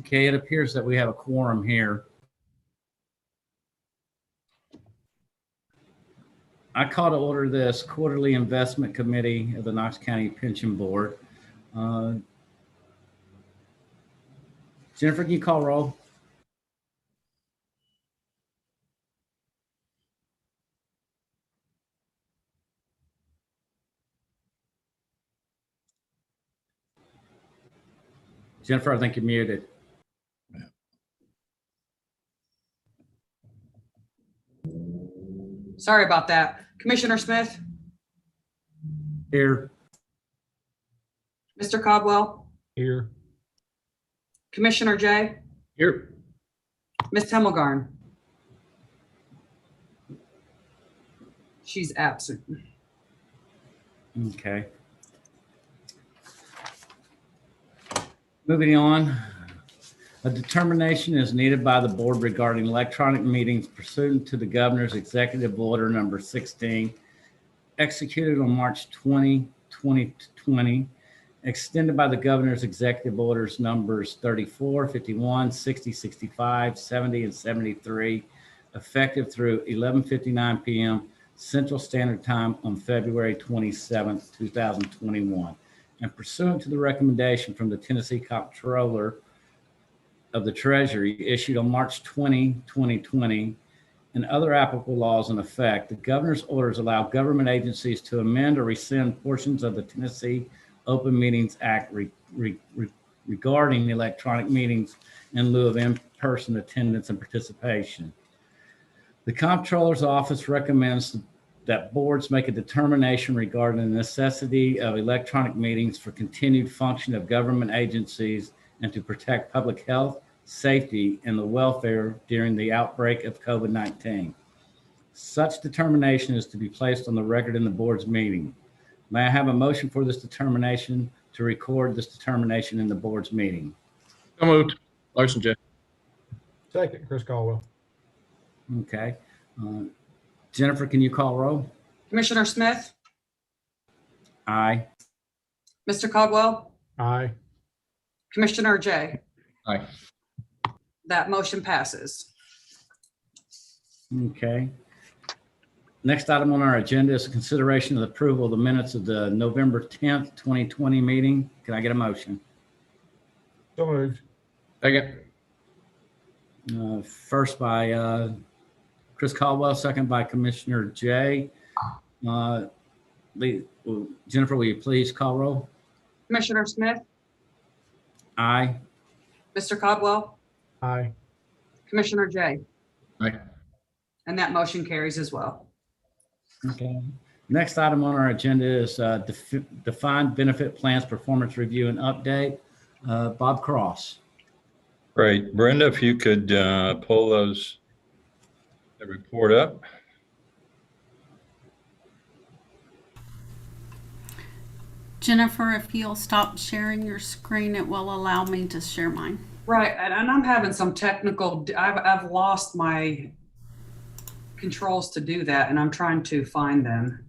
Okay, it appears that we have a quorum here. I call to order this quarterly investment committee of the Knox County Pension Board. Jennifer, can you call roll? Jennifer, I think you're muted. Sorry about that. Commissioner Smith? Here. Mr. Caldwell? Here. Commissioner Jay? Here. Ms. Hemmelgarn? She's absent. Okay. Moving on, a determination is needed by the board regarding electronic meetings pursuant to the governor's executive order number 16, executed on March 20, 2020, extended by the governor's executive orders numbers 34, 51, 60, 65, 70, and 73, effective through 11:59 p.m. Central Standard Time on February 27, 2021. And pursuant to the recommendation from the Tennessee Comptroller of the Treasury issued on March 20, 2020, and other applicable laws in effect, the governor's orders allow government agencies to amend or rescind portions of the Tennessee Open Meetings Act regarding electronic meetings in lieu of in-person attendance and participation. The Comptroller's Office recommends that boards make a determination regarding the necessity of electronic meetings for continued function of government agencies and to protect public health, safety, and the welfare during the outbreak of COVID-19. Such determination is to be placed on the record in the board's meeting. May I have a motion for this determination to record this determination in the board's meeting? So moved. Motion, Jay. Second, Chris Caldwell. Okay. Jennifer, can you call roll? Commissioner Smith? Aye. Mr. Caldwell? Aye. Commissioner Jay? Aye. That motion passes. Okay. Next item on our agenda is a consideration of the approval of the minutes of the November 10th, 2020 meeting. Can I get a motion? So moved. Second. First by Chris Caldwell, second by Commissioner Jay. Jennifer, will you please call roll? Commissioner Smith? Aye. Mr. Caldwell? Aye. Commissioner Jay? Aye. And that motion carries as well. Okay. Next item on our agenda is defined benefit plans performance review and update. Bob Cross. Great. Brenda, if you could pull the report up. Jennifer, if you'll stop sharing your screen, it will allow me to share mine. Right, and I'm having some technical, I've lost my controls to do that, and I'm trying to find them.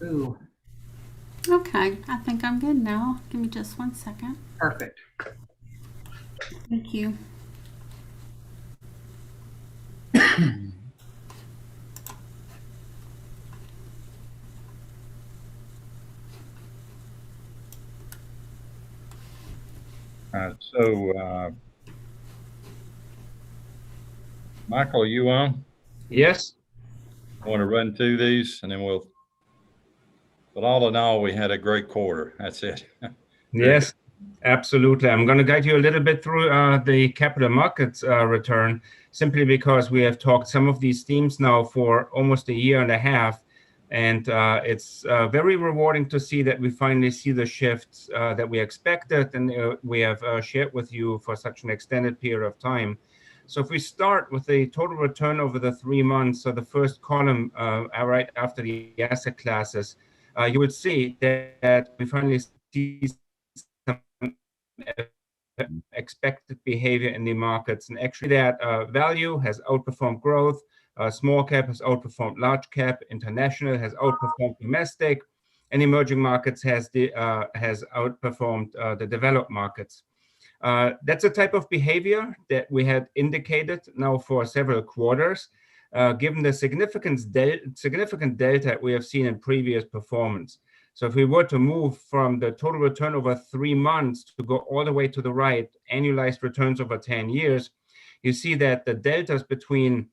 Ooh, Okay, I think I'm good now. Give me just 1 second. perfect. Thank you. So, Michael, you on? Yes. I want to run through these and then but all in all, we had a great quarter. That's it. Yes, absolutely. I'm going to guide you a little bit through the capital markets return, simply because we have talked some of these themes now for almost a year and a half. And it's very rewarding to see that we finally see the shifts that we expected and we have shared with you for such an extended period of time. So if we start with the total return over the 3 months, so the first column right after the asset classes, you would see that we finally see some expected behavior in the markets. And actually that value has outperformed growth. Small cap has outperformed large cap. International has outperformed domestic, and emerging markets has outperformed the developed markets. That's a type of behavior that we had indicated now for several quarters, given the significant delta we have seen in previous performance. So if we were to move from the total return over 3 months to go all the way to the right, annualized returns over 10 years, you see that the deltas between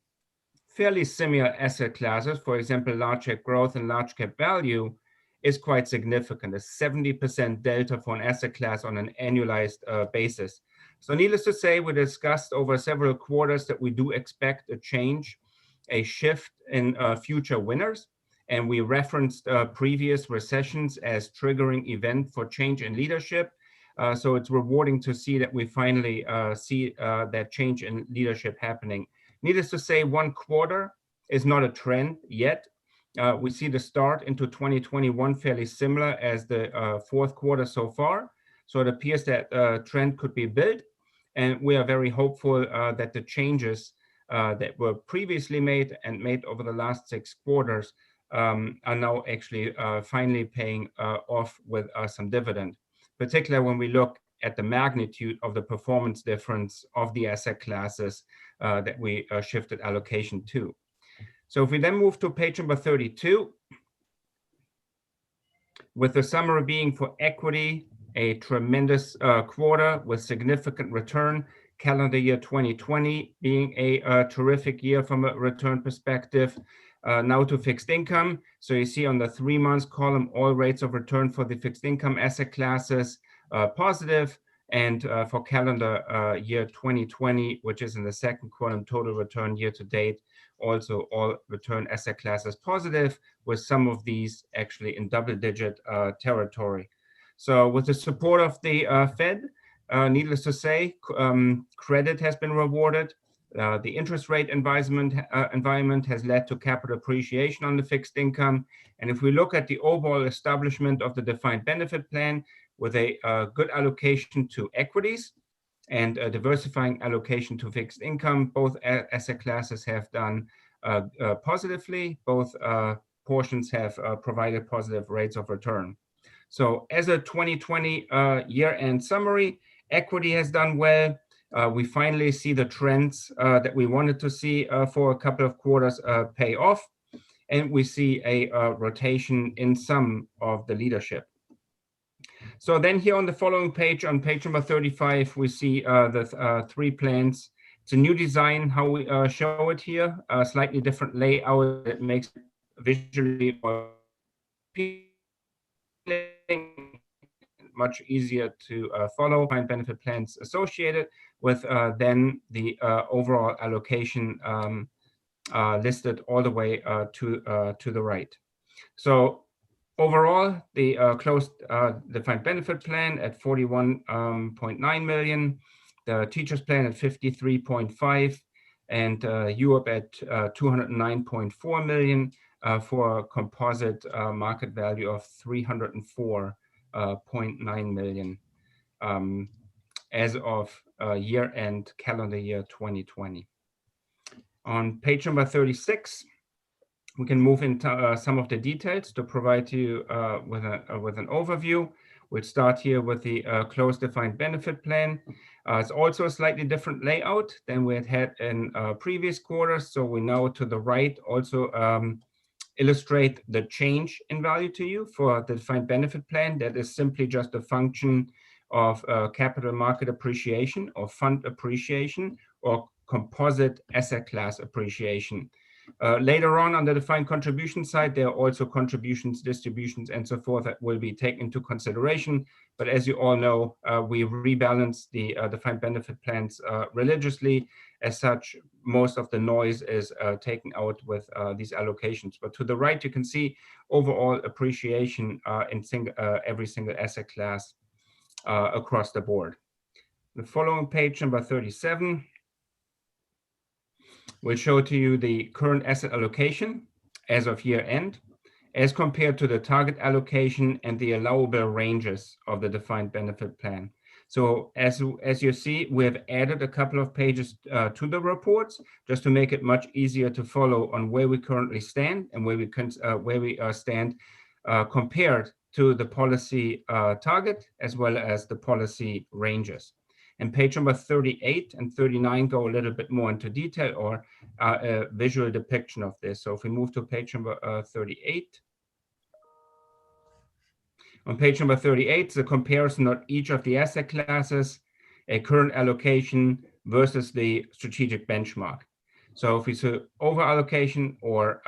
fairly similar asset classes, for example, large cap growth and large cap value, is quite significant, a 70% delta for an asset class on an annualized basis. So needless to say, we discussed over several quarters that we do expect a change, a shift in future winners. And we referenced previous recessions as triggering event for change in leadership. So it's rewarding to see that we finally see that change in leadership happening. Needless to say, 1 quarter is not a trend yet. We see the start into 2021 fairly similar as the 4th quarter so far. So it appears that trend could be built. And we are very hopeful that the changes that were previously made and made over the last 6 quarters are now actually finally paying off with some dividend, particularly when we look at the magnitude of the performance difference of the asset classes that we shifted allocation to. So if we then move to page number 32, with the summary being for equity, a tremendous quarter with significant return, calendar year 2020 being a terrific year from a return perspective. Now to fixed income. So you see on the 3 months column, all rates of return for the fixed income asset classes positive. And for calendar year 2020, which is in the 2nd column, total return year to date, also all return asset classes positive, with some of these actually in double-digit territory. So with the support of the Fed, needless to say, credit has been rewarded. The interest rate environment has led to capital appreciation on the fixed income. And if we look at the overall establishment of the defined benefit plan with a good allocation to equities and a diversifying allocation to fixed income, both asset classes have done positively. Both portions have provided positive rates of return. So as a 2020 year-end summary, equity has done well. We finally see the trends that we wanted to see for a couple of quarters pay off. And we see a rotation in some of the leadership. So then here on the following page, on page number 35, we see the 3 plans. It's a new design, how we show it here, a slightly different layout that makes it visually more much easier to follow. Defined benefit plans associated with then the overall allocation listed all the way to the right. So overall, the closed defined benefit plan at 41.9 million, the teachers plan at 53.5, and Europe at 209.4 million for a composite market value of 304.9 million as of year-end calendar year 2020. On page number 36, we can move into some of the details to provide you with an overview. We'll start here with the closed defined benefit plan. It's also a slightly different layout than we had in previous quarters. So we now to the right also illustrate the change in value to you for the defined benefit plan. That is simply just a function of capital market appreciation or fund appreciation or composite asset class appreciation. Later on the defined contribution side, there are also contributions, distributions, and so forth that will be taken into consideration. But as you all know, we rebalance the defined benefit plans religiously. As such, most of the noise is taken out with these allocations. But to the right, you can see overall appreciation in every single asset class across the board. The following page, number 37, will show to you the current asset allocation as of year end, as compared to the target allocation and the allowable ranges of the defined benefit plan. So as you see, we have added a couple of pages to the reports just to make it much easier to follow on where we currently stand and where we stand compared to the policy target as well as the policy ranges. And page number 38 and 39 go a little bit more into detail or a visual depiction of this. So if we move to page number 38. On page number 38, the comparison of each of the asset classes, a current allocation versus the strategic benchmark. So if we see over allocation or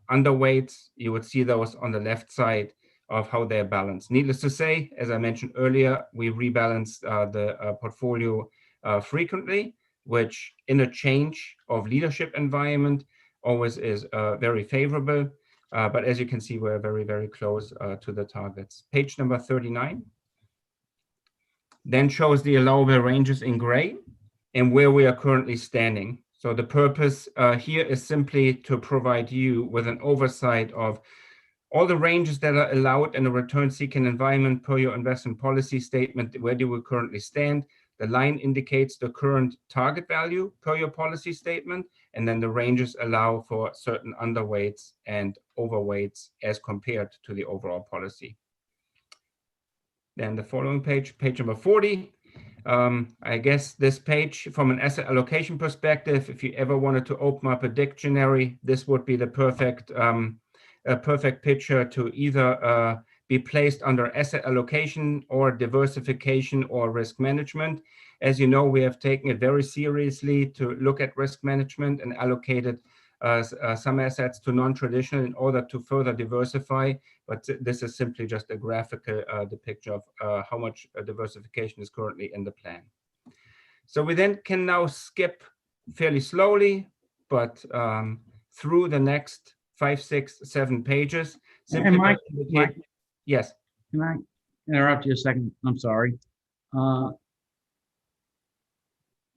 underweights, you would see those on the left side of how they're balanced. Needless to say, as I mentioned earlier, we rebalanced the portfolio frequently, which in a change of leadership environment always is very favorable. But as you can see, we're very, very close to the targets. Page number 39 then shows the allowable ranges in gray and where we are currently standing. So the purpose here is simply to provide you with an oversight of all the ranges that are allowed in a return-seeking environment per your investment policy statement. Where do we currently stand? The line indicates the current target value per your policy statement, and then the ranges allow for certain underweights and overweights as compared to the overall policy. Then the following page, page number 40. I guess this page, from an asset allocation perspective, if you ever wanted to open up a dictionary, this would be the perfect picture to either be placed under asset allocation or diversification or risk management. As you know, we have taken it very seriously to look at risk management and allocated some assets to non-traditional in order to further diversify. But this is simply just a graphical depiction of how much diversification is currently in the plan. So we then can now skip fairly slowly, but through the next 5, 6, 7 pages. Hey, Mike, Yes. Can I interrupt you a second? I'm sorry.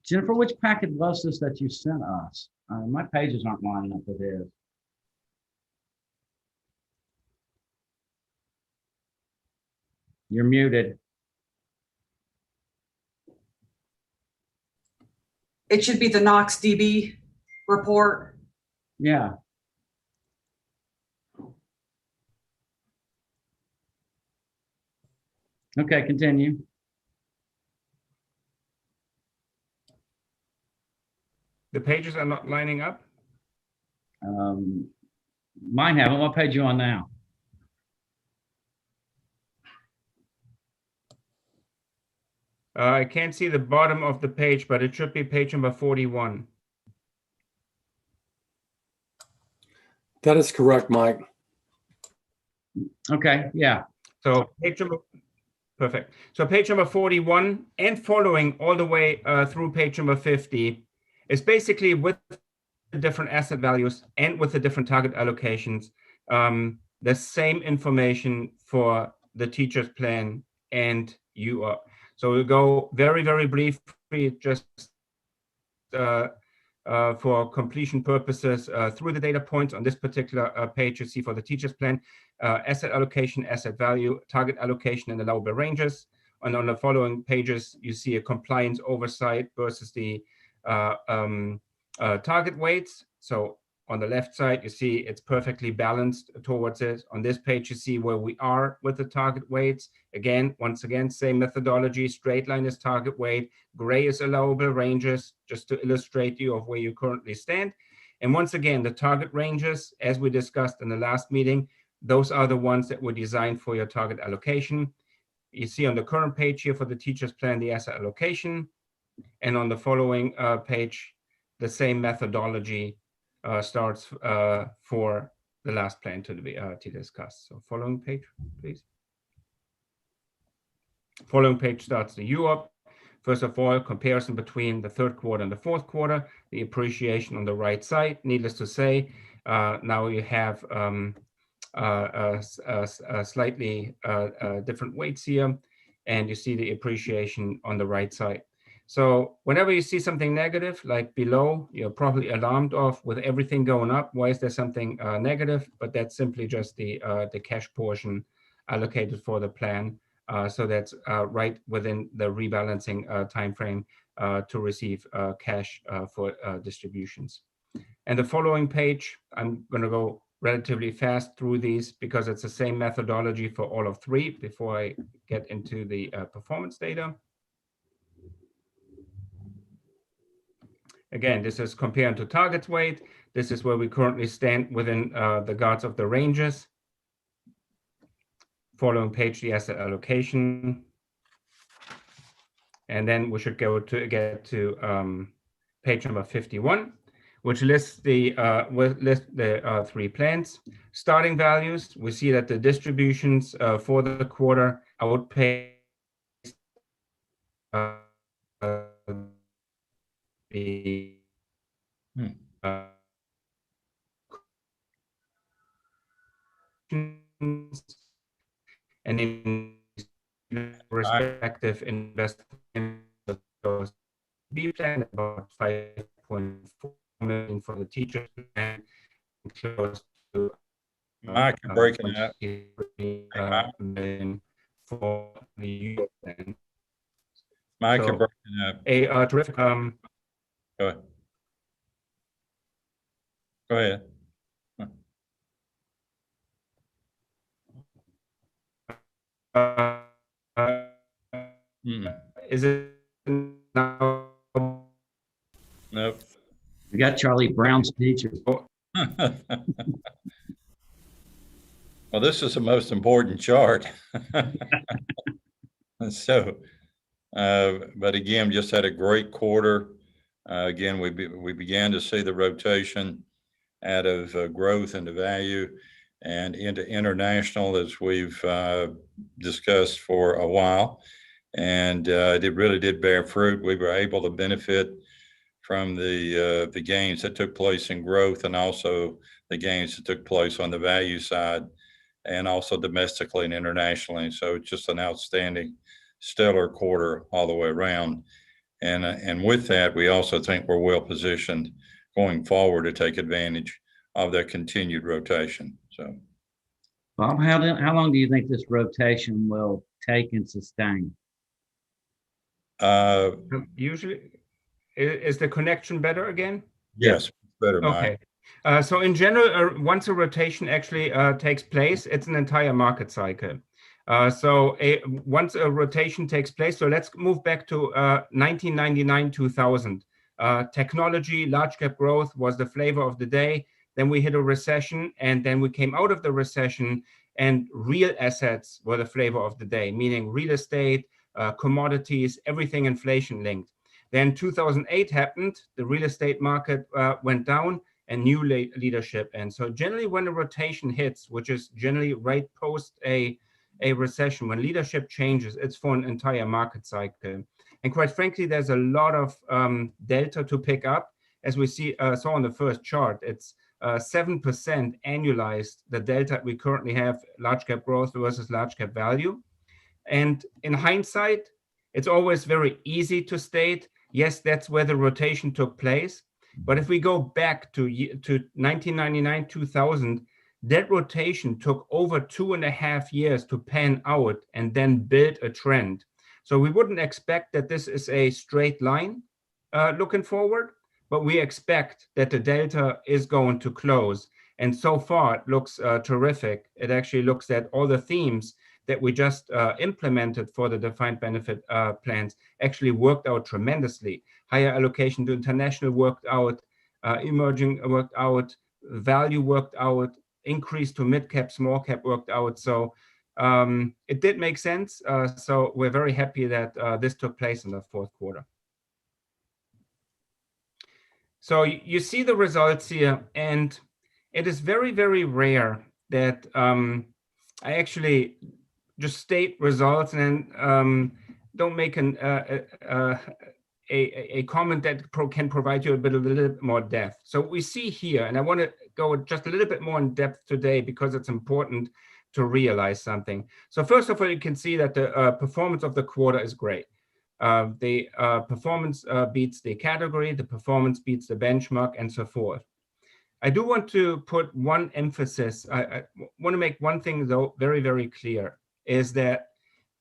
Jennifer, which packet was this that you sent us? My pages aren't lining up with his. You're muted. It should be the Knox DB report. Yeah. Okay, continue. The pages are not lining up. Mine haven't. What page are you on now? I can't see the bottom of the page, but it should be page number 41. That is correct, Mike. Okay, yeah. So page number, perfect. So page number 41 and following all the way through page number 50 is basically with the different asset values and with the different target allocations, the same information for the teacher's plan and you are. So we'll go very, very briefly, just for completion purposes, through the data points on this particular page. You see for the teacher's plan, asset allocation, asset value, target allocation, and allowable ranges. And on the following pages, you see a compliance oversight versus the target weights. So on the left side, you see it's perfectly balanced towards it. On this page, you see where we are with the target weights. Again, once again, same methodology. Straight line is target weight. Gray is allowable ranges, just to illustrate you of where you currently stand. And once again, the target ranges, as we discussed in the last meeting, those are the ones that were designed for your target allocation. You see on the current page here for the teacher's plan, the asset allocation. And on the following page, the same methodology starts for the last plan to discuss. So following page, please. Following page starts the UOP. First of all, comparison between the third quarter and the fourth quarter, the appreciation on the right side. Needless to say, now you have slightly different weights here, and you see the appreciation on the right side. So whenever you see something negative, like below, you're probably alarmed of with everything going up. Why is there something negative? But that's simply just the cash portion allocated for the plan So that's right within the rebalancing timeframe to receive cash for distributions. And the following page, I'm going to go relatively fast through these because it's the same methodology for all of three before I get into the performance data. Again, this is comparing to target weight. This is where we currently stand within the guards of the ranges. Following page, the asset allocation. And then we should get to page number 51, which lists the three plans. Starting values, we see that the distributions for the quarter outpace the and in respective investment B plan, about 5.4 million for the teachers and close to Mike, you're breaking up. million for the youth plan. Mike, So, you're breaking up. A terrific Go ahead. Go ahead. Is it now? Nope. We got Charlie Brown's teacher. Well, this is the most important chart. So, but again, just had a great quarter. Again, we began to see the rotation out of growth into value and into international, as we've discussed for a while. And it really did bear fruit. We were able to benefit from the gains that took place in growth, and also the gains that took place on the value side, and also domestically and internationally. So it's just an outstanding, stellar quarter all the way around. And with that, we also think we're well positioned going forward to take advantage of that continued rotation. So, Bob, how long do you think this rotation will take and sustain? Usually, is the connection better again? Yes, better, Mike. Okay. So in general, once a rotation actually takes place, it's an entire market cycle. Once a rotation takes place, so let's move back to 1999, 2000. Technology, large cap growth was the flavor of the day. Then we hit a recession, and then we came out of the recession, and real assets were the flavor of the day, meaning real estate, commodities, everything inflation linked. Then 2008 happened, the real estate market went down, and new leadership. And so generally when a rotation hits, which is generally right post a recession, when leadership changes, it's for an entire market cycle. And quite frankly, there's a lot of delta to pick up. As we saw on the first chart, it's 7% annualized, the delta we currently have, large cap growth versus large cap value. And in hindsight, it's always very easy to state, yes, that's where the rotation took place. But if we go back to 1999, 2000, that rotation took over 2.5 years to pan out and then build a trend. So we wouldn't expect that this is a straight line looking forward, but we expect that the delta is going to close. And so far, it looks terrific. It actually looks at all the themes that we just implemented for the defined benefit plans actually worked out tremendously. Higher allocation to international worked out, emerging worked out, value worked out, increase to mid cap, small cap worked out. So it did make sense. So we're very happy that this took place in the fourth quarter. So you see the results here, and it is very, very rare that I actually just state results and don't make a comment that can provide you a little bit more depth. So we see here, and I want to go just a little bit more in depth today because it's important to realize something. So first of all, you can see that the performance of the quarter is great. The performance beats the category, the performance beats the benchmark, and so forth. I do want to put one emphasis. I want to make one thing, though, very, very clear, is that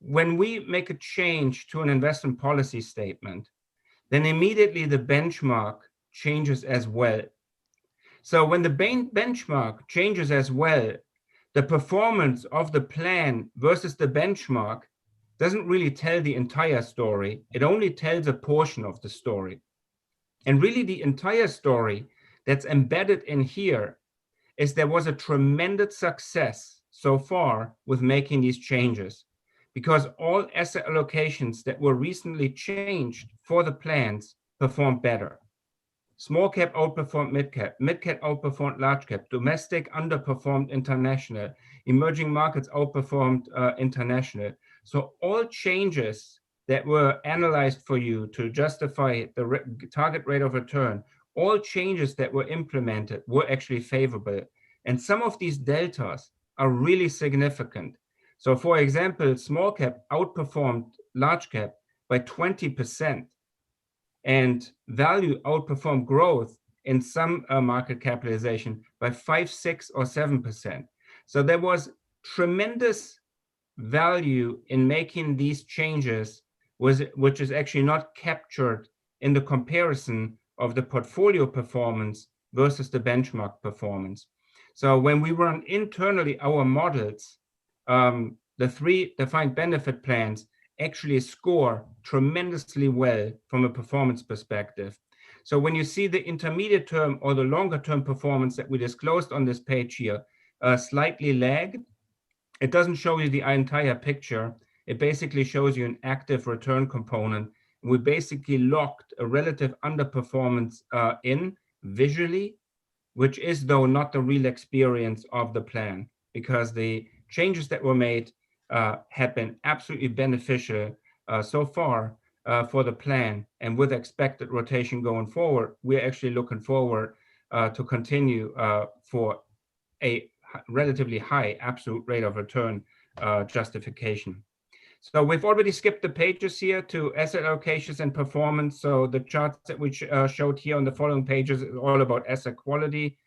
when we make a change to an investment policy statement, then immediately the benchmark changes as well. So when the benchmark changes as well, the performance of the plan versus the benchmark doesn't really tell the entire story. It only tells a portion of the story. And really the entire story that's embedded in here is there was a tremendous success so far with making these changes, because all asset allocations that were recently changed for the plans performed better. Small cap outperformed mid cap outperformed large cap, domestic underperformed international, emerging markets outperformed international. So all changes that were analyzed for you to justify the target rate of return, all changes that were implemented were actually favorable. And some of these deltas are really significant. So for example, small cap outperformed large cap by 20%. And value outperformed growth in some market capitalization by 5, 6, or 7%. So there was tremendous value in making these changes, which is actually not captured in the comparison of the portfolio performance versus the benchmark performance. So when we run internally our models, the 3 defined benefit plans actually score tremendously well from a performance perspective. So when you see the intermediate term or the longer term performance that we disclosed on this page here, slightly lag, it doesn't show you the entire picture. It basically shows you an active return component. We basically locked a relative underperformance in visually, which is though not the real experience of the plan, because the changes that were made have been absolutely beneficial so far for the plan. And with expected rotation going forward, we're actually looking forward to continue for a relatively high absolute rate of return justification. So we've already skipped the pages here to asset allocations and performance. So the charts that we showed here on the following pages is all about asset quality.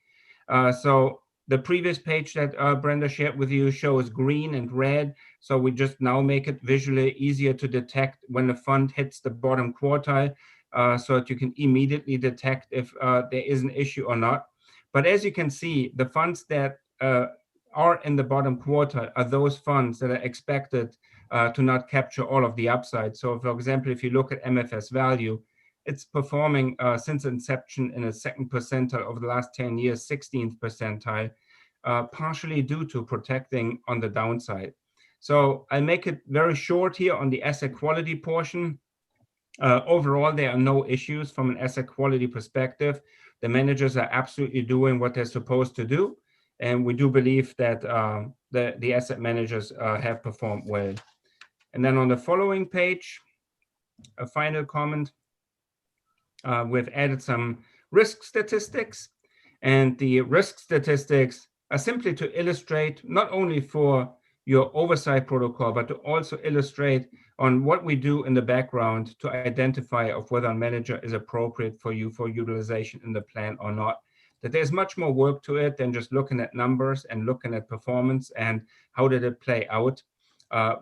So the previous page that Brenda shared with you shows green and red. So we just now make it visually easier to detect when the fund hits the bottom quartile, so that you can immediately detect if there is an issue or not. But as you can see, the funds that are in the bottom quartile are those funds that are expected to not capture all of the upside. So for example, if you look at MFS value, it's performing since inception in a second percentile over the last 10 years, 16th percentile, partially due to protecting on the downside. So I'll make it very short here on the asset quality portion. Overall, there are no issues from an asset quality perspective. The managers are absolutely doing what they're supposed to do. And we do believe that the asset managers have performed well. And then on the following page, a final comment. We've added some risk statistics, and the risk statistics are simply to illustrate not only for your oversight protocol, but to also illustrate on what we do in the background to identify of whether a manager is appropriate for you for utilization in the plan or not. That there's much more work to it than just looking at numbers and looking at performance and how did it play out.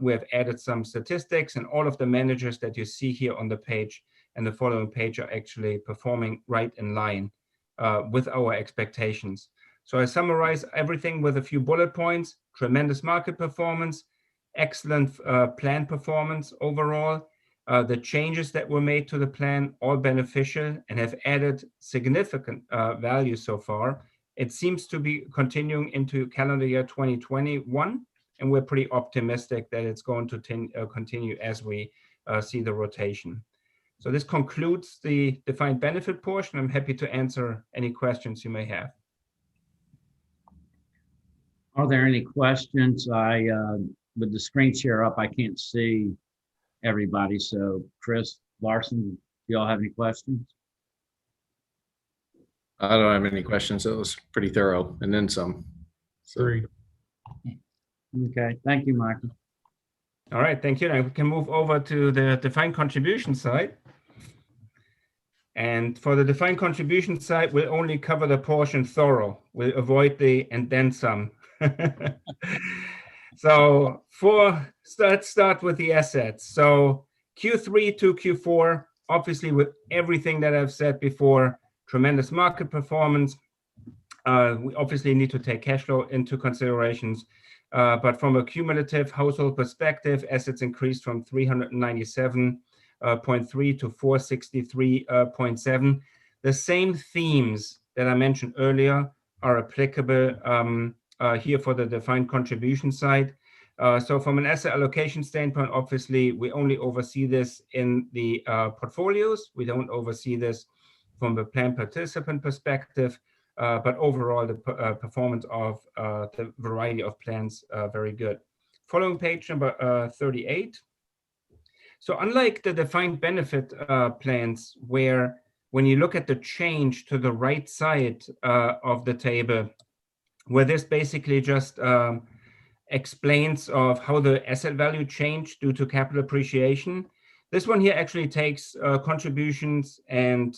We have added some statistics, and all of the managers that you see here on the page and the following page are actually performing right in line with our expectations. So I summarize everything with a few bullet points: tremendous market performance, excellent plan performance overall. The changes that were made to the plan, all beneficial and have added significant value so far. It seems to be continuing into calendar year 2021, and we're pretty optimistic that it's going to continue as we see the rotation. So this concludes the defined benefit portion. I'm happy to answer any questions you may have. Are there any questions? With the screen share up, I can't see everybody. So Chris, Larson, do y'all have any questions? I don't have any questions. It was pretty thorough, and then some. Agreed. Okay, thank you, Michael. All right, thank you. Now we can move over to the defined contribution side. And for the defined contribution side, we'll only cover the portion thorough. We'll avoid the and then some. So let's start with the assets. So Q3 to Q4, obviously with everything that I've said before, tremendous market performance. We obviously need to take cash flow into considerations. But from a cumulative household perspective, assets increased from 397.3 to 463.7. The same themes that I mentioned earlier are applicable here for the defined contribution side. So from an asset allocation standpoint, obviously, we only oversee this in the portfolios. We don't oversee this from the plan participant perspective. But overall, the performance of the variety of plans very good. Following page number 38. So unlike the defined benefit plans, where when you look at the change to the right side of the table, where this basically just explains of how the asset value changed due to capital appreciation, this one here actually takes contributions and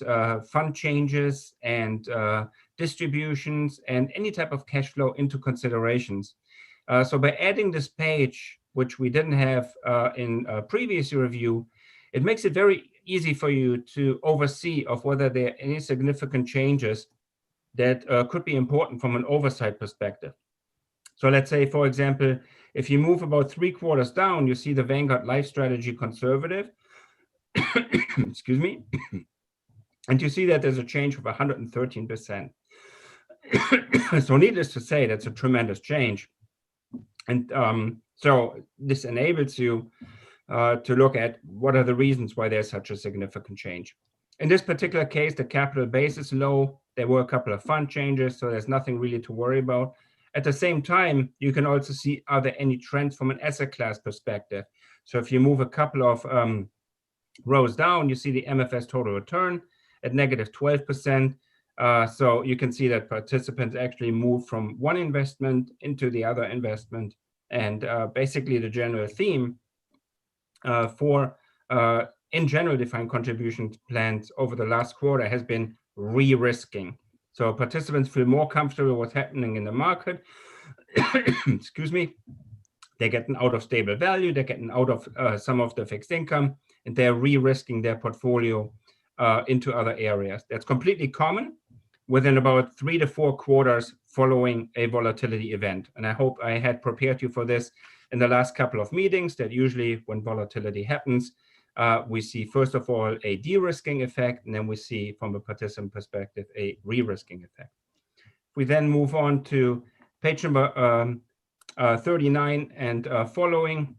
fund changes and distributions and any type of cash flow into considerations. So by adding this page, which we didn't have in a previous review, it makes it very easy for you to oversee of whether there are any significant changes that could be important from an oversight perspective. So let's say, for example, if you move about 3 quarters down, you see the Vanguard Life Strategy Conservative. Excuse me. And you see that there's a change of 113%. So needless to say, that's a tremendous change. And so this enables you to look at what are the reasons why there's such a significant change. In this particular case, the capital base is low. There were a couple of fund changes, so there's nothing really to worry about. At the same time, you can also see, are there any trends from an asset class perspective? So if you move a couple of rows down, you see the MFS total return at negative 12%. So you can see that participants actually move from one investment into the other investment. And basically the general theme for in general defined contribution plans over the last quarter has been re-risking. So participants feel more comfortable with what's happening in the market. Excuse me. They're getting out of stable value. They're getting out of some of the fixed income, and they're re-risking their portfolio into other areas. That's completely common within about 3 to 4 quarters following a volatility event. And I hope I had prepared you for this in the last couple of meetings, that usually when volatility happens, we see, first of all, a de-risking effect, and then we see, from a participant perspective, a re-risking effect. We then move on to page number 39 and following.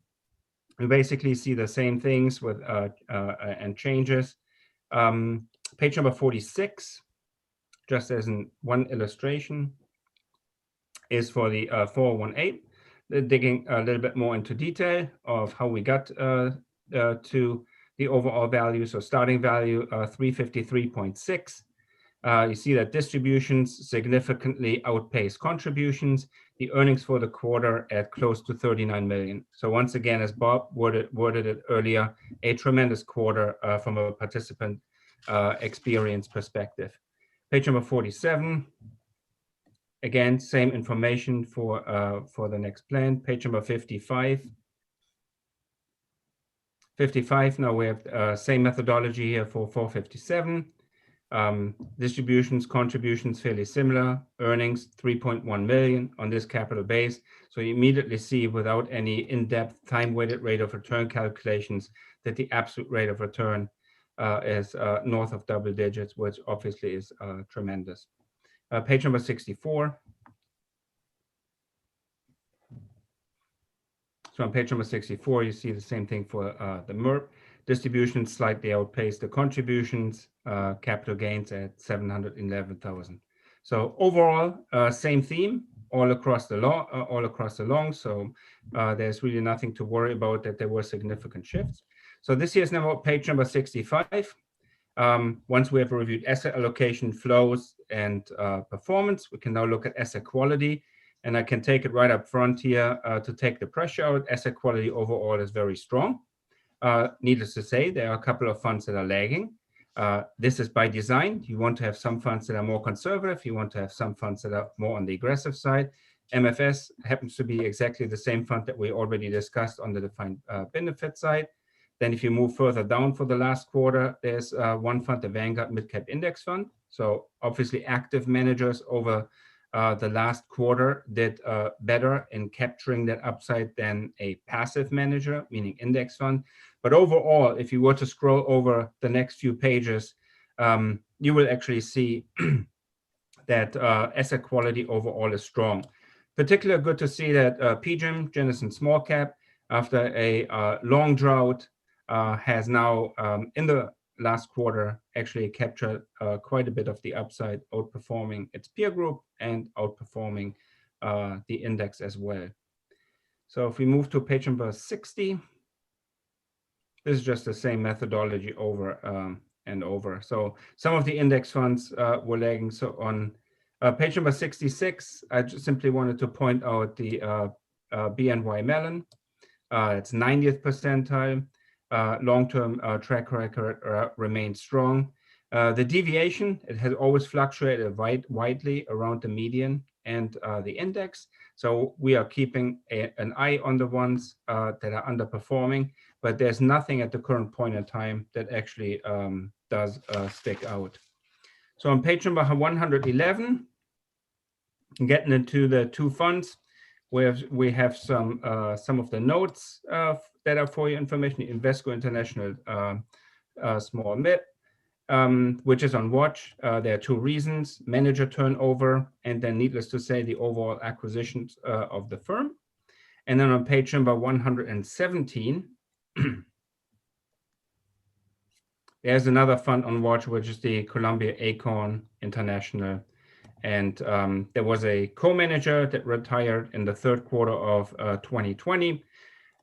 We basically see the same things with and changes. Page number 46, just as one illustration, is for the 418, digging a little bit more into detail of how we got to the overall value. So starting value 353.6. You see that distributions significantly outpace contributions. The earnings for the quarter at close to 39 million. So once again, as Bob worded it earlier, a tremendous quarter from a participant experience perspective. Page number 47. Again, same information for the next plan. Page number 55. 55, now we have same methodology here for 457. Distributions, contributions, fairly similar. Earnings, 3.1 million on this capital base. So you immediately see, without any in-depth time-weighted rate of return calculations, that the absolute rate of return is north of double digits, which obviously is tremendous. Page number 64. So on page number 64, you see the same thing for the MERP. Distributions slightly outpaced the contributions, capital gains at 711,000. So overall, same theme all across the long. So there's really nothing to worry about that there were significant shifts. So this here's now page number 65. Once we have reviewed asset allocation, flows, and performance, we can now look at asset quality. And I can take it right up front here to take the pressure out. Asset quality overall is very strong. Needless to say, there are a couple of funds that are lagging. This is by design. You want to have some funds that are more conservative. You want to have some funds that are more on the aggressive side. MFS happens to be exactly the same fund that we already discussed on the defined benefit side. Then if you move further down for the last quarter, there's one fund, the Vanguard Midcap Index Fund. So obviously active managers over the last quarter did better in capturing that upside than a passive manager, meaning index fund. But overall, if you were to scroll over the next few pages, you will actually see that asset quality overall is strong. Particularly good to see that PGIM, Jennison Small Cap, after a long drought, has now in the last quarter actually captured quite a bit of the upside, outperforming its peer group and outperforming the index as well. So if we move to page number 60, this is just the same methodology over and over. So some of the index funds were lagging. So on page number 66, I just simply wanted to point out the BNY Mellon. It's 90th percentile. Long-term track record remains strong. The deviation, it has always fluctuated widely around the median and the index. So we are keeping an eye on the ones that are underperforming, but there's nothing at the current point in time that actually does stick out. So on page number 111, getting into the two funds, we have some of the notes that are for your information. Invesco International Small Mid, which is on watch. There are two reasons: manager turnover, and then needless to say, the overall acquisitions of the firm. And then on page number 117, there's another fund on watch, which is the Columbia Acorn International. And there was a co-manager that retired in the third quarter of 2020.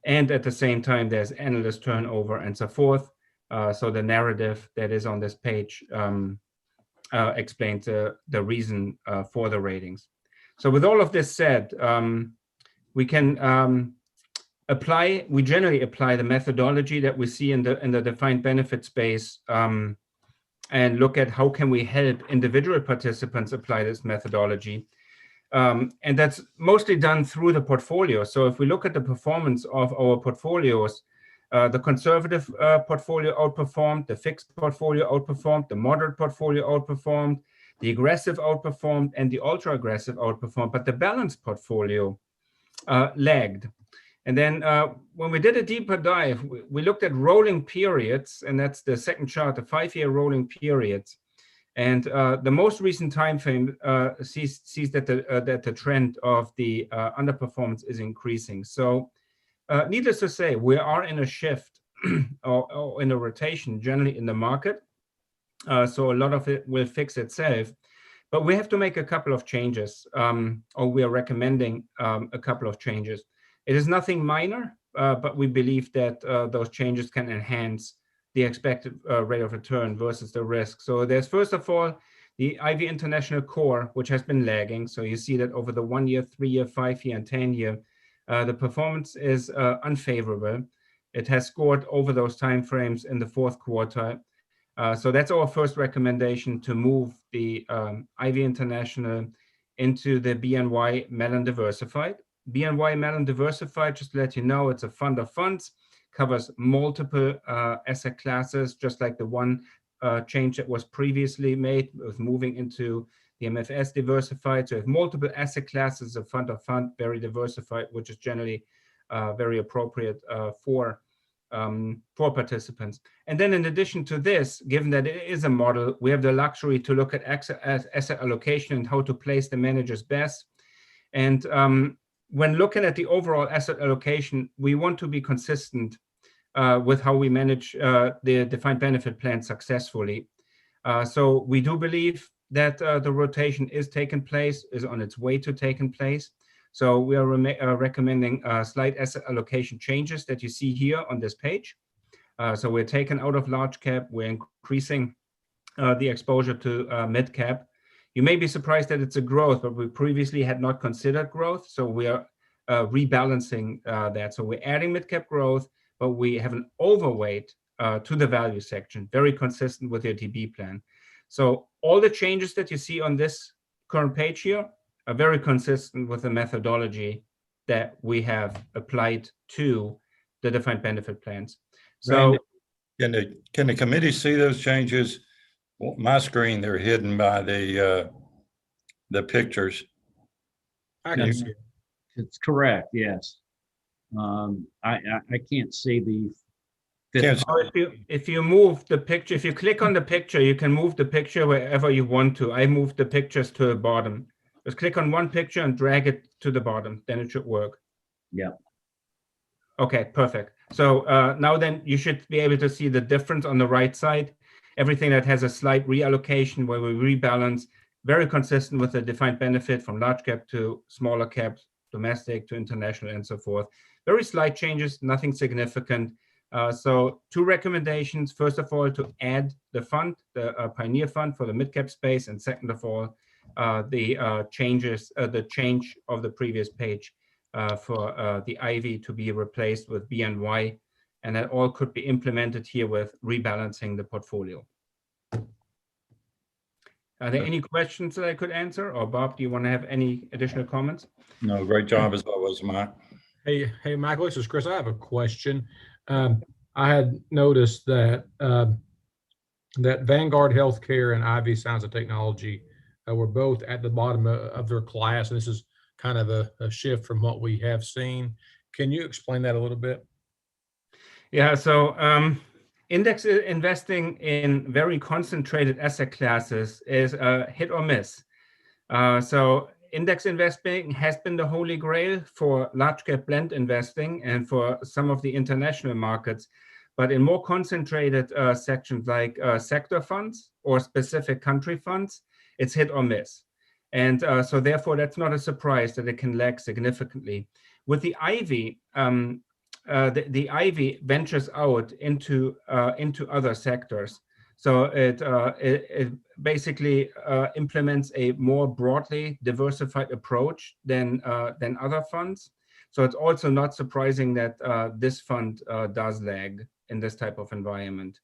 And at the same time, there's analyst turnover and so forth. So the narrative that is on this page explains the reason for the ratings. So with all of this said, we can we generally apply the methodology that we see in the defined benefit space and look at how can we help individual participants apply this methodology. And that's mostly done through the portfolio. So if we look at the performance of our portfolios, the conservative portfolio outperformed, the fixed portfolio outperformed, the moderate portfolio outperformed, the aggressive outperformed, and the ultra aggressive outperformed, but the balanced portfolio lagged. And then when we did a deeper dive, we looked at rolling periods, and that's the second chart, the 5-year rolling periods. And the most recent time frame sees that the trend of the underperformance is increasing. So needless to say, we are in a shift or in a rotation generally in the market. So a lot of it will fix itself. But we have to make a couple of changes, or we are recommending a couple of changes. It is nothing minor, but we believe that those changes can enhance the expected rate of return versus the risk. So there's first of all the IV International Core, which has been lagging. So you see that over the 1 year, 3 year, 5 year, and 10 year, the performance is unfavorable. It has scored over those timeframes in the fourth quarter. So that's our first recommendation, to move the IV International into the BNY Mellon Diversified. BNY Mellon Diversified, just to let you know, it's a fund of funds, covers multiple asset classes, just like the one change that was previously made with moving into the MFS Diversified. So we have multiple asset classes, a fund of fund, very diversified, which is generally very appropriate for participants. And then in addition to this, given that it is a model, we have the luxury to look at asset allocation and how to place the managers best. And when looking at the overall asset allocation, we want to be consistent with how we manage the defined benefit plan successfully. So we do believe that the rotation is taking place, is on its way to taking place. So we are recommending slight asset allocation changes that you see here on this page. So we're taking out of large cap, we're increasing the exposure to mid cap. You may be surprised that it's a growth, but we previously had not considered growth. So we are rebalancing that. So we're adding mid-cap growth, but we have an overweight to the value section, very consistent with your DB plan. So all the changes that you see on this current page here are very consistent with the methodology that we have applied to the defined benefit plans. So Randy, can the committee see those changes? Well, my screen, they're hidden by the pictures. I can see it. It's correct, yes. I can't see the Can't fifth. if you move the picture, if you click on the picture, you can move the picture wherever you want to. I moved the pictures to the bottom. Just click on one picture and drag it to the bottom, then it should work. Yeah. Okay, perfect. So now then you should be able to see the difference on the right side. Everything that has a slight reallocation where we rebalance, very consistent with the defined benefit from large cap to smaller caps, domestic to international and so forth. Very slight changes, nothing significant. So 2 recommendations. First of all, to add the fund, the Pioneer Fund for the mid-cap space. And second of all, the change of the previous page for the IV to be replaced with BNY. And that all could be implemented here with rebalancing the portfolio. Are there any questions that I could answer? Or Bob, do you want to have any additional comments? No, great job as always, Mike. Hey, Michael, this is Chris. I have a question. I had noticed that that Vanguard Healthcare and IV Science and Technology were both at the bottom of their class. And this is kind of a shift from what we have seen. Can you explain that a little bit? Yeah, so index investing in very concentrated asset classes is a hit or miss. So index investing has been the holy grail for large cap blend investing and for some of the international markets. But in more concentrated sections like sector funds or specific country funds, it's hit or miss. And so therefore, that's not a surprise that it can lag significantly. With the IV, the IV ventures out into other sectors. So it basically implements a more broadly diversified approach than other funds. So it's also not surprising that this fund does lag in this type of environment.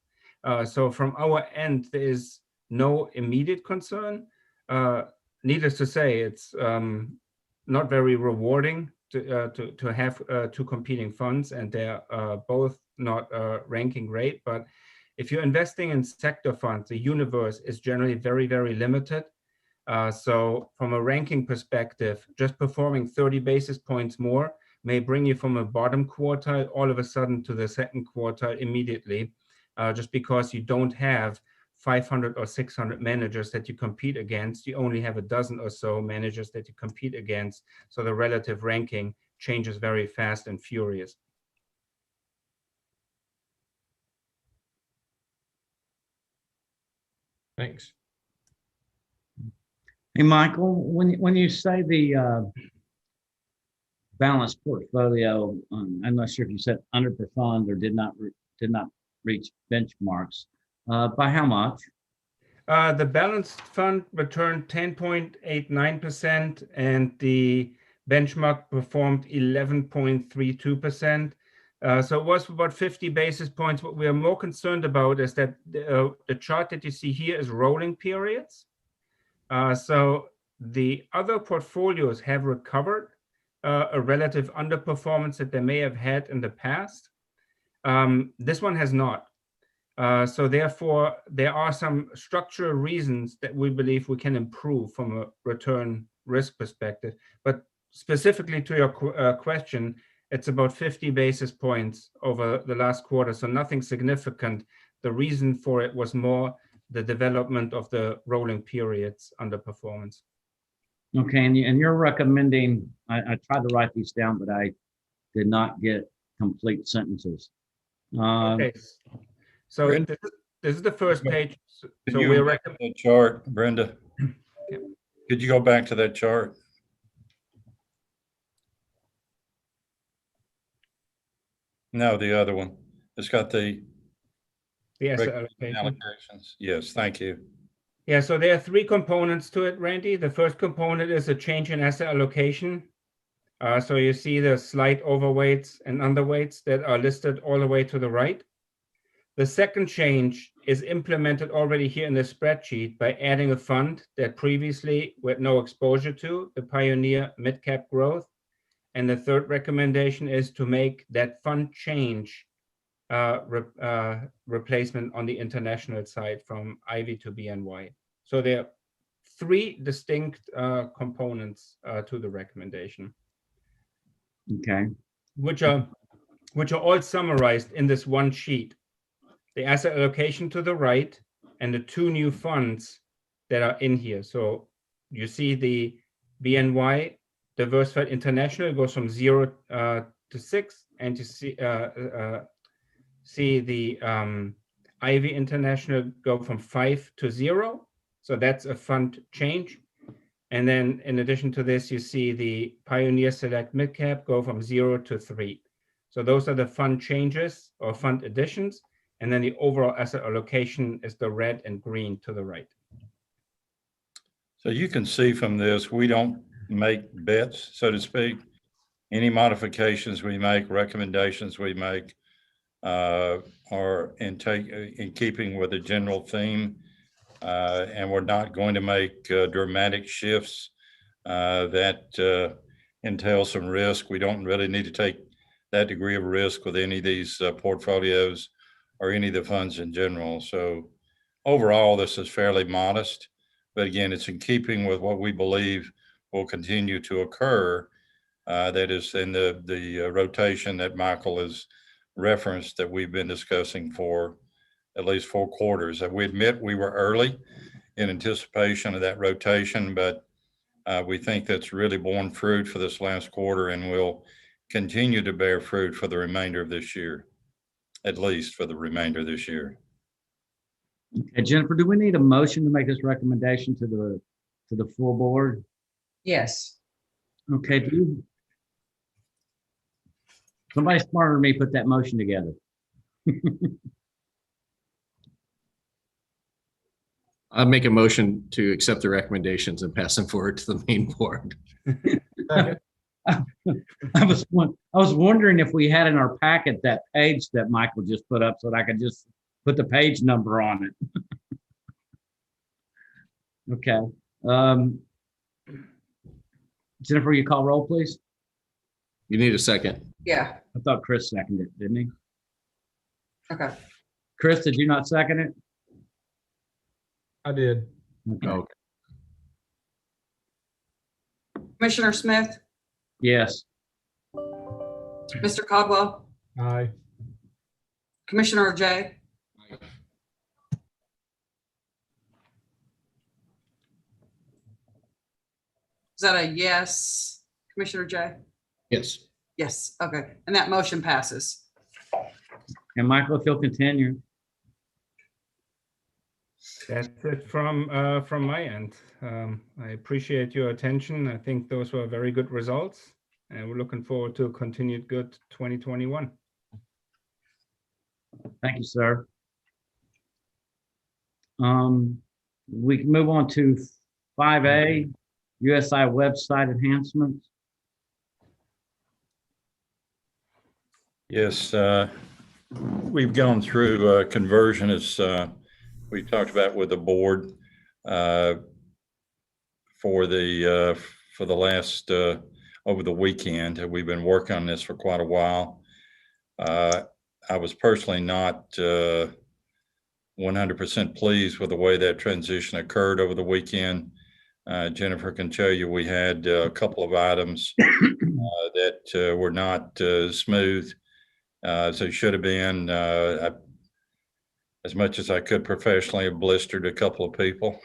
So from our end, there is no immediate concern. Needless to say, it's not very rewarding to have 2 competing funds, and they're both not ranking great. But if you're investing in sector funds, the universe is generally very, very limited. So from a ranking perspective, just performing 30 basis points more may bring you from a bottom quartile all of a sudden to the second quartile immediately, just because you don't have 500 or 600 managers that you compete against. You only have a dozen or so managers that you compete against. So the relative ranking changes very fast and furious. Thanks. Hey, Michael, when you say the balanced portfolio, I'm not sure if you said underperformed or did not reach benchmarks. By how much? The balanced fund returned 10.89%, and the benchmark performed 11.32%. So it was about 50 basis points. What we are more concerned about is that the chart that you see here is rolling periods. So the other portfolios have recovered a relative underperformance that they may have had in the past. This one has not. So therefore, there are some structural reasons that we believe we can improve from a return risk perspective. But specifically to your question, it's about 50 basis points over the last quarter, so nothing significant. The reason for it was more the development of the rolling periods underperformance. Okay, and you're recommending, I tried to write these down, but I did not get complete sentences. Okay. So Brenda? this is the first page. So Could you we're go back to that chart, Brenda? Okay. Could you go back to that chart? No, the other one. It's got the asset allocation. allocations. Yes, thank you. Yeah, so there are 3 components to it, Randy. The first component is a change in asset allocation. So you see the slight overweights and underweights that are listed all the way to the right. The second change is implemented already here in the spreadsheet by adding a fund that previously we had no exposure to, the Pioneer Midcap Growth. And the third recommendation is to make that fund change replacement on the international side from Ivy to BNY. So there are three distinct components to the recommendation, Okay. which are all summarized in this one sheet. The asset allocation to the right and the two new funds that are in here. So you see the BNY Diversified International goes from 0 to 6, and you see the Ivy International go from 5 to 0. So that's a fund change. And then in addition to this, you see the Pioneer Select Midcap go from 0 to 3. So those are the fund changes or fund additions. And then the overall asset allocation is the red and green to the right. So you can see from this, we don't make bets, so to speak. Any modifications we make, recommendations we make are in keeping with the general theme. And we're not going to make dramatic shifts that entail some risk. We don't really need to take that degree of risk with any of these portfolios or any of the funds in general. So overall, this is fairly modest, but again, it's in keeping with what we believe will continue to occur. That is in the rotation that Michael has referenced that we've been discussing for at least 4 quarters. We admit we were early in anticipation of that rotation, but we think that's really borne fruit for this last quarter and will continue to bear fruit for the remainder of this year, at least for the remainder of this year. Okay, Jennifer, do we need a motion to make this recommendation to the full board? Yes. Okay, somebody smarter than me put that motion together. I'll make a motion to accept the recommendations and pass them forward to the main board. Second. I was wondering if we had in our packet that page that Michael just put up so that I could just put the page number on it. Okay. Jennifer, you call roll, please? You need a second. Yeah. I thought Chris seconded it, didn't he? Okay. Chris, did you not second it? I did. Okay. Okay. Commissioner Smith, Yes. Mr. Caldwell, Aye. Commissioner J. Is that a yes, Commissioner J? Yes. Yes, okay. And that motion passes. And Michael, if you'll continue. That's it from my end. I appreciate your attention. I think those were very good results, and we're looking forward to a continued good 2021. Thank you, sir. We can move on to 5A, USI website enhancements. Yes, we've gone through conversion as we talked about with the board for the last over the weekend. We've been working on this for quite a while. I was personally not 100% pleased with the way that transition occurred over the weekend. Jennifer can tell you we had a couple of items that were not smooth. So it should have been, as much as I could professionally, have blistered a couple of people.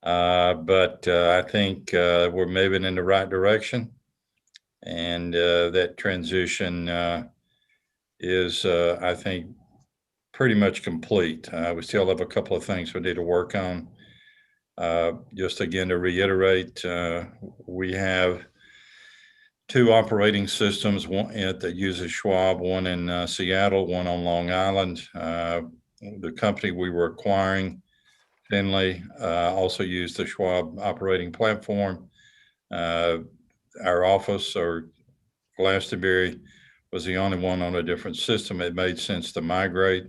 But I think we're moving in the right direction. And that transition is, I think, pretty much complete. We still have a couple of things we need to work on. Just again, to reiterate, we have 2 operating systems, one that uses Schwab, one in Seattle, one on Long Island. The company we were acquiring, Finley, also used the Schwab operating platform. Our office, or Glastonbury, was the only one on a different system. It made sense to migrate.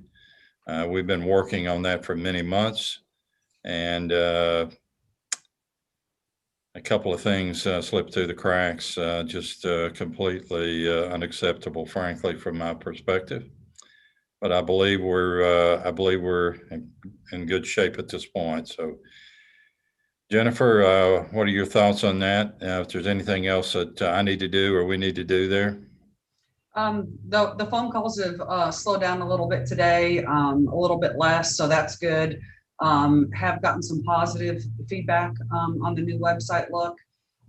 We've been working on that for many months, and a couple of things slipped through the cracks, just completely unacceptable, frankly, from my perspective. But I believe we're in good shape at this point. So, Jennifer, what are your thoughts on that? If there's anything else that I need to do or we need to do there? The phone calls have slowed down a little bit today, a little bit less, so that's good. Have gotten some positive feedback on the new website look.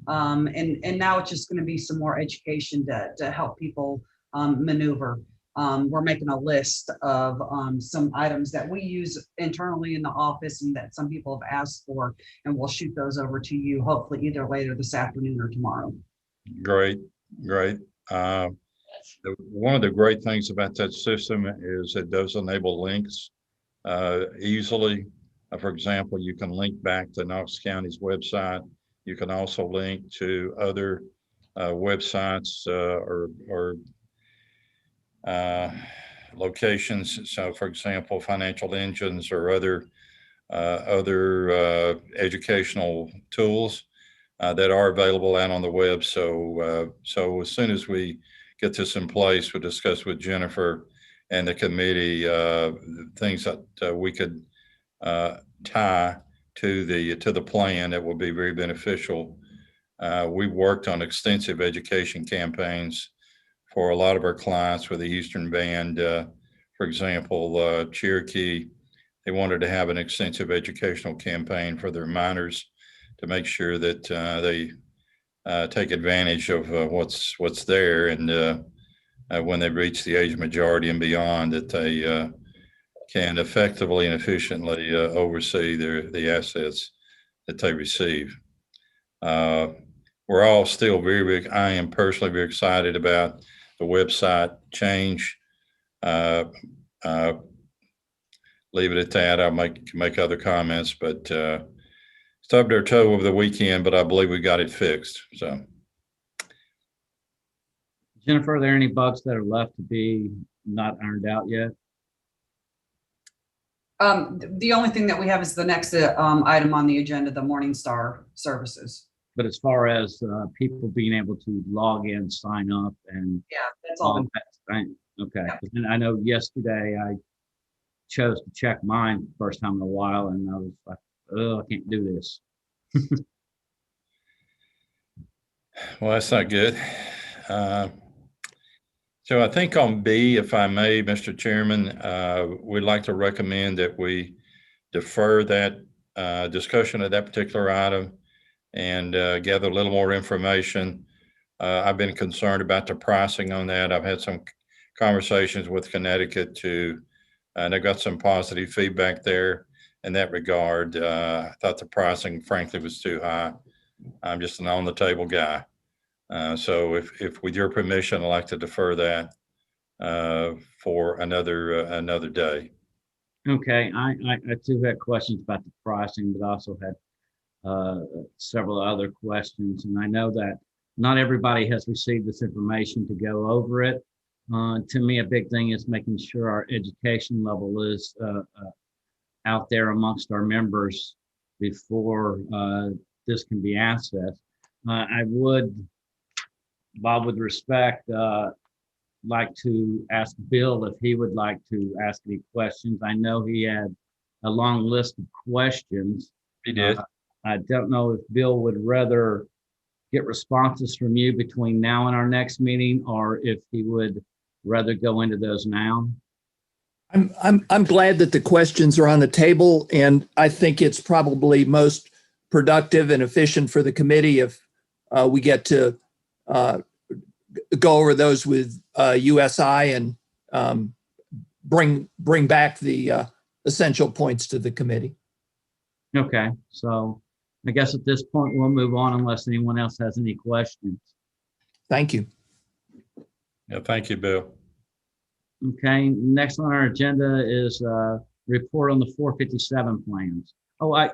And now it's just going to be some more education to help people maneuver. We're making a list of some items that we use internally in the office and that some people have asked for, and we'll shoot those over to you hopefully either later this afternoon or tomorrow. Great, great. One of the great things about that system is it does enable links easily. For example, you can link back to Knox County's website. You can also link to other websites or locations. So, for example, financial engines or other educational tools that are available out on the web. So as soon as we get this in place, we'll discuss with Jennifer and the committee things that we could tie to the plan that will be very beneficial. We've worked on extensive education campaigns for a lot of our clients with the Eastern Band. For example, Cherokee, they wanted to have an extensive educational campaign for their minors to make sure that they take advantage of what's there, and when they reach the age of majority and beyond, that they can effectively and efficiently oversee the assets that they receive. We're all still I am personally very excited about the website change. Leave it at that. I'll make other comments, but stubbed our toe over the weekend, but I believe we got it fixed. So, Jennifer, are there any bugs that are left to be not ironed out yet? The only thing that we have is the next item on the agenda, the Morningstar services. But as far as people being able to log in, sign up, and Yeah, that's all. right? Okay. Yeah. And I know yesterday I chose to check mine for the first time in a while, and I was like, oh, I can't do this. well, that's not good. So I think on B, if I may, Mr. Chairman, we'd like to recommend that we defer that discussion of that particular item and gather a little more information. I've been concerned about the pricing on that. I've had some conversations with Connecticut and I got some positive feedback there in that regard. I thought the pricing, frankly, was too high. I'm just an on-the-table guy. So if with your permission, I'd like to defer that for another day. Okay, I too had questions about the pricing, but also had several other questions. And I know that not everybody has received this information to go over it. To me, a big thing is making sure our education level is out there amongst our members before this can be accessed. I would, Bob, with respect, like to ask Bill if he would like to ask any questions. I know he had a long list of questions. He did. I don't know if Bill would rather get responses from you between now and our next meeting, or if he would rather go into those now. I'm glad that the questions are on the table, and I think it's probably most productive and efficient for the committee if we get to go over those with USI and bring back the essential points to the committee. Okay, so I guess at this point we'll move on unless anyone else has any questions. Thank you. Yeah, thank you, Bill. Okay, next on our agenda is report on the 457 plans. Oh, I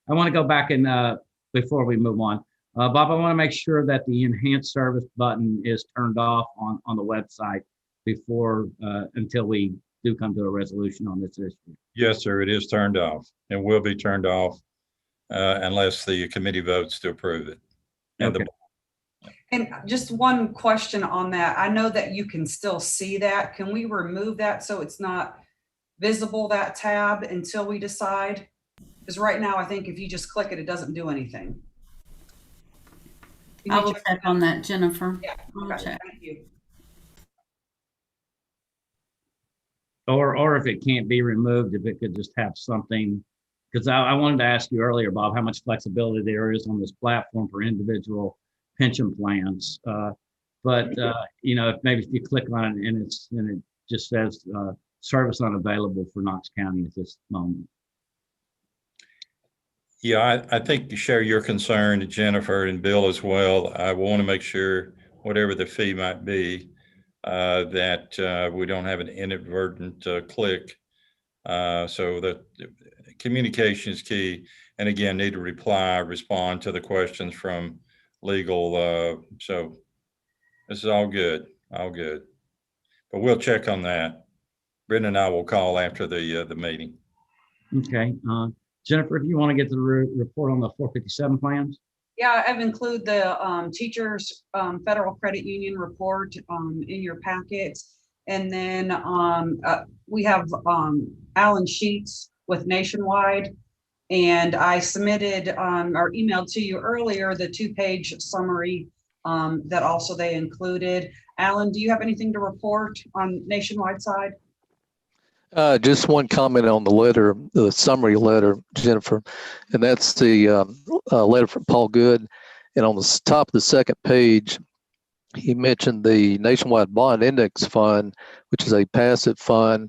want to go back and before we move on, Bob, I want to make sure that the enhanced service button is turned off on the website before until we do come to a resolution on this issue. Yes, sir, it is turned off and will be turned off unless the committee votes to approve it. And the Okay. And just one question on that. I know that you can still see that. Can we remove that so it's not visible, that tab, until we decide? Because right now, I think if you just click it, it doesn't do anything. Can I you will check check that? on that, Jennifer. Yeah, I'll okay, check. thank you. Or if it can't be removed, if it could just have something, because I wanted to ask you earlier, Bob, how much flexibility there is on this platform for individual pension plans. If you click on it and it just says service unavailable for Knox County at this moment. Yeah, I think you share your concern, Jennifer and Bill as well. I want to make sure whatever the fee might be, that we don't have an inadvertent click. So that communication is key. And again, need to respond to the questions from legal. So this is all good, all good. But we'll check on that. Brenda and I will call after the meeting. Okay. Jennifer, if you want to get the report on the 457 plans. Yeah, I've included the teachers federal credit union report in your packets. And then we have Alan Sheets with Nationwide. And I submitted or emailed to you earlier the 2-page summary that also they included. Alan, do you have anything to report on Nationwide side? Just one comment on the letter, the summary letter, Jennifer, and that's the letter from Paul Good. And on the top of the second page, he mentioned the Nationwide Bond Index Fund, which is a passive fund,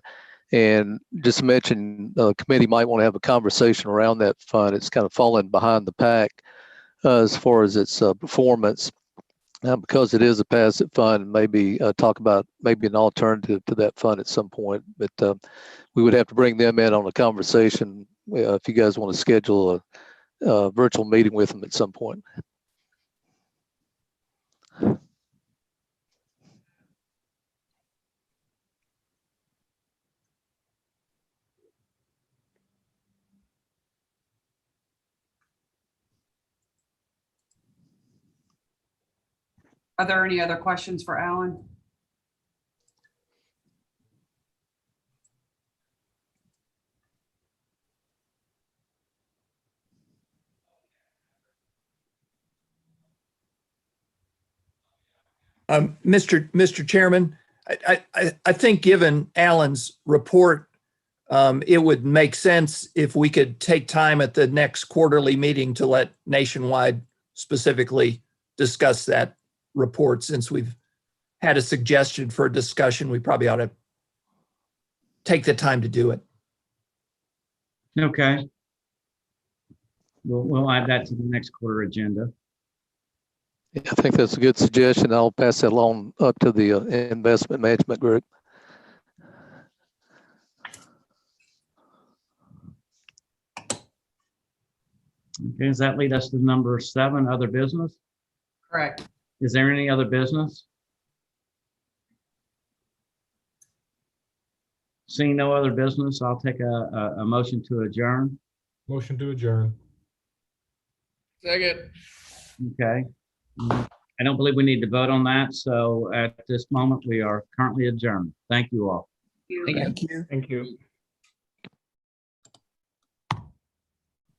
and just mentioned the committee might want to have a conversation around that fund. It's kind of fallen behind the pack as far as its performance. Because it is a passive fund, maybe talk about maybe an alternative to that fund at some point. But we would have to bring them in on a conversation if you guys want to schedule a virtual meeting with them at some point. Are there any other questions for Alan? Mr. Chairman, I think given Alan's report, it would make sense if we could take time at the next quarterly meeting to let Nationwide specifically discuss that report. Since we've had a suggestion for a discussion, we probably ought to take the time to do it. Okay. We'll add that to the next quarter agenda. Yeah, I think that's a good suggestion. I'll pass that along up to the investment management group. Okay, does that lead us to number 7, other business? Correct. Is there any other business? Seeing no other business, I'll take a motion to adjourn. Motion to adjourn. Second. Okay. I don't believe we need to vote on that. So at this moment, we are currently adjourned. Thank you all. Thank you. Thank you. Thank you.